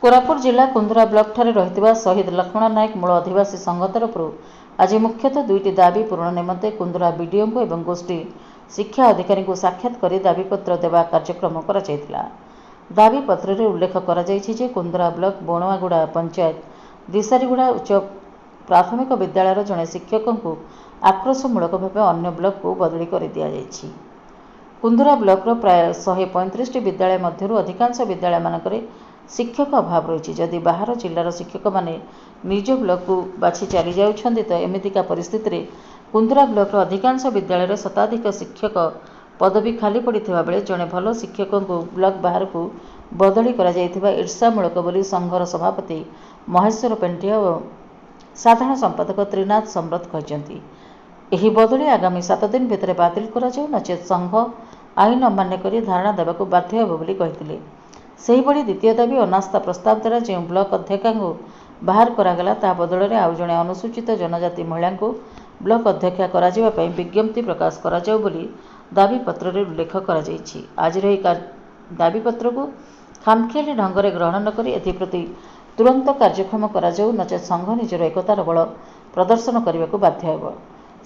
कोरापुट जिला कुंदरा ब्लॉक ठारे रहितबा शहीद लक्ष्मण नायक मूल आदिवासी संघ तरफ आज मुख्यतः दुईटी दाबी पूरण निमंते कुंदरा बीडीओ एवं गोष्ठी शिक्षा अधिकारी को साक्षात कर दाबीपत्र देवा कार्यक्रम करा। दाबीपत्र में उल्लेख कर कुंदरा ब्लॉक बणुआगुड़ा पंचायत दिसारीगुड़ा उच्च प्राथमिक विद्यालय जड़े शिक्षक को आक्रोशमूलक भाव अन्य ब्लॉक को बदली कर दि जाइछि। कुंदरा ब्लॉक प्राय 135 विद्यालय मध्य अधिकांश विद्यालय मानक शिक्षक अभाव रही। जदि बाहर जिलार शिक्षक माने निज ब्लॉक को बाछि चली जाउछन्ति तो एमितिका परिस्थिति रे कुंदरा ब्लॉक अधिकांश विद्यालय शताधिक शिक्षक पदवी खाली पड़ता बेले जड़े भल शिक्षक को ब्लॉक बाहर को बदली करा जाइथिबा ईर्षामूलक बोली संघर सभापति महेश्वर पेंटिया और साधारण संपादक त्रिनाथ सम्रत कहते एही बदली आगामी 7 दिन भितर बातिल करा जाऊ नचेत संघ आईन अमान्य करी धारणा देवाक बाध्य हेब बोली कहिथिले। सेहीभଳି द्वितीय दाबी अनास्था प्रस्ताव द्वारा जो ब्लॉक अध्यक्षा को बाहर करागला ता बदल में आउ जड़े अनुसूचित जनजाति महिला को ब्लॉक अध्यक्षा करा विज्ञप्ति प्रकाश करा जाऊ बोली दाबीपत्र में उल्लेख कर। आज दाबीपत्र को खामखियाली ढंग से ग्रहण न करी एप्रति तुरंत कार्यक्षम करा जाऊ नचेत संघ निजर एकतार बल प्रदर्शन करने को बाध्य हेब।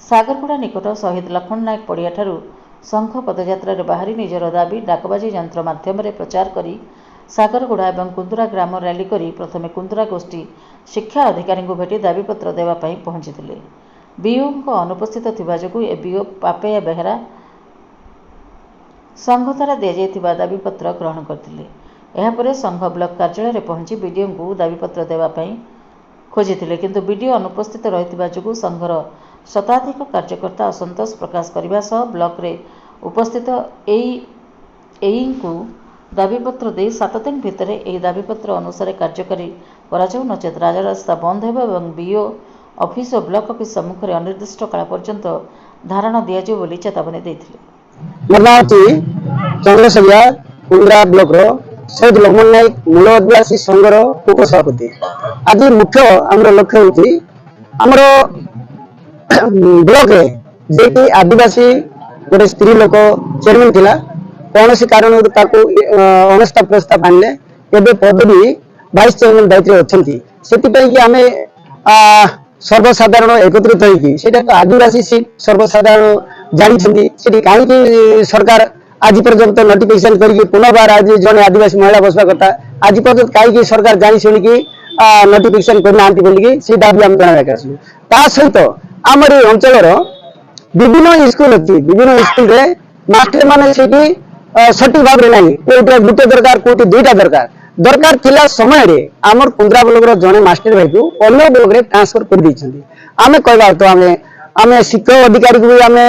सागरगुड़ा निकट शहीद लक्ष्मण नायक पड़िया ठारू संघ पदयात्रा बाहरी निजर दाबी डाकबाजी यंत्र माध्यम प्रचार करी सागरगुड़ा और कुंदरा ग्राम रैली करी प्रथमे कुंदरा गोष्ठी शिक्षा अधिकारी को भेटी दाबीपत्र देवाई पहुंची। बीओ अनुपस्थित थिबा जोगु ए बीओ पापैया बेहरा संघ द्वारा दि जाइथिबा दाबीपत्र ग्रहण करथिले। एहापरे संघ ब्लॉक कार्यालय में पहुंची बीडीओ को दाबीपत्र देवाई खोजिथिले किंतु बीडीओ अनुपस्थित रहिथिबा जोगु संघर शताधिक कार्यकर्ता असंतोष प्रकाश करने सह ब्लॉक रे उपस्थित एई को दाबीपत्र दे 7 दिन भितर यह दाबीपत्र अनुसार कार्यकारी करा जाऊ नचेत राजरास्ता बंद हेब और बीओ ऑफिस और ब्लॉक ऑफिस सम्मुख में अनिर्दिष्ट काल पर्यंत धारणा दि जाऊ बोली चेतावनी देथिले। कुंदरा ब्लॉक शहीद लक्ष्मण नायक मूल आदिवासी संघर उपसभापति आज मुख्य आम लक्ष्य होमर ब्लॉक जे आदिवासी गोटे स्त्री लोक चेयरमैन थिला कौन सी कारण अनास्था प्रस्ताव आने एवं पदवी वाइस चेयरमैन दायित्व अच्छा आम सर्वसाधारण एकत्रित होता तो आदिवासी सीट सर्वसाधारण जानते कहीं सरकार आज पर्यंत नोटिफिकेशन करके पुनर्बार आज जड़े आदिवासी महिला बसवा कथा आज पर्यंत कहीं सरकार जानी शुणिकी नोटिफिकेशन करना बोलिकी से दाबी आम जनाक सहित आमर अंचल विभिन्न स्कूल अच्छी विभिन्न स्कूल रे मास्टर माने सठिक भाव में नहीं गोटे दरकार कोटी दुईटा दरकार थिला समय रे आमर कुंदरा ब्लॉक जड़े मास्टर भाई को अन्य ब्लॉक रे ट्रांसफर कर दी आमे कहबा तो आमे शिक्षक अधिकारी को भी आमे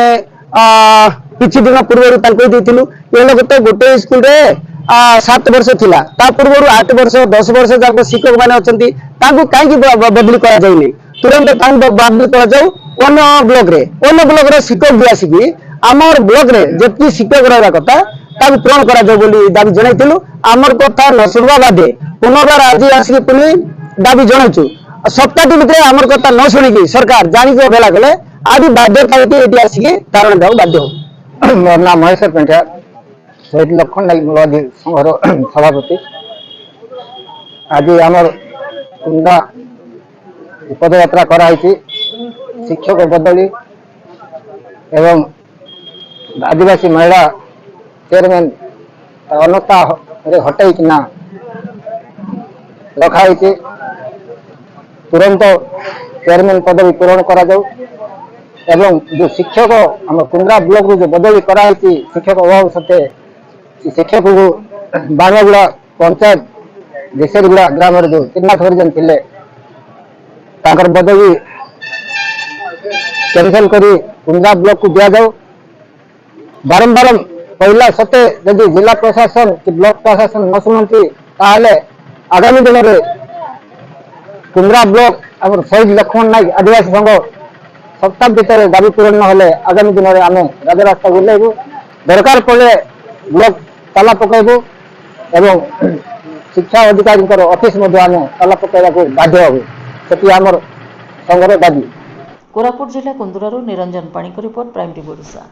किछि दिन पूर्व ये लोग तो गोटे स्कूल रे 7 वर्ष थिला ता पूर्व 8 वर्ष 10 वर्ष जाक शिक्षक माने अछंती तांको काई बदली करा जाई नै तुरंत तांको बदली करा जाऊ अन्य ब्लॉक रे शिक्षक भी आसिकी आमर ब्लॉक रे जेति शिक्षक रहबा कथा ताको पूर्ण करा जाऊ बोली दाबी जणाइथिलु। आमर कथा न सुनबा बादे पुनर्बार आज आसिकी पुनी दाबी जणाइछु सप्ताह भितर आमर कथा न सुनिकी सरकार जानी को बेला गले आज बाध्य खाइती एटी आसिकी कारण दाऊ बाध्य हो। मोर नाम महेश्वर पेंटिया शहीद लक्ष्मण नायक मूल संघर सभापति आज आमर कुंदा पदयात्रा कराई शिक्षक बदली एवं आदिवासी महिला चेयरमैन अनता हटाईकिना रखाई तुरंत चेयरमैन पदवी पूरण करा जाऊ एवं जो शिक्षक आम कुंदरा ब्लॉक जो बदली कराई शिक्षक अभाव सत्वे शिक्षक को बाणुआगुड़ा पंचायत देशेरगुड़ा ग्राम जो त्रिनाथ हरिजन थे बदली कैंसल करी कुंदरा ब्लॉक को दिया जाऊ। बारंबार कहला सत्वे यदि जिला प्रशासन कि ब्लॉक प्रशासन न शुणती आगामी दिन में कुंदरा ब्लॉक आम शहीद लक्ष्मण नायक आदिवासी संघ सप्ताह भितर दाबी पूरण न आगामी दिन में आम राजरास्ता बुलेबू दरकार पड़े ब्लॉक ताला पकड़बू एवं शिक्षा अधिकारी ऑफिस आम ताला पकड़ा बाध्य हबू से आमर संघर दाबी। कोरापुट जिला कुंदुरारू Niranjan Panik report Prime TV Odisha.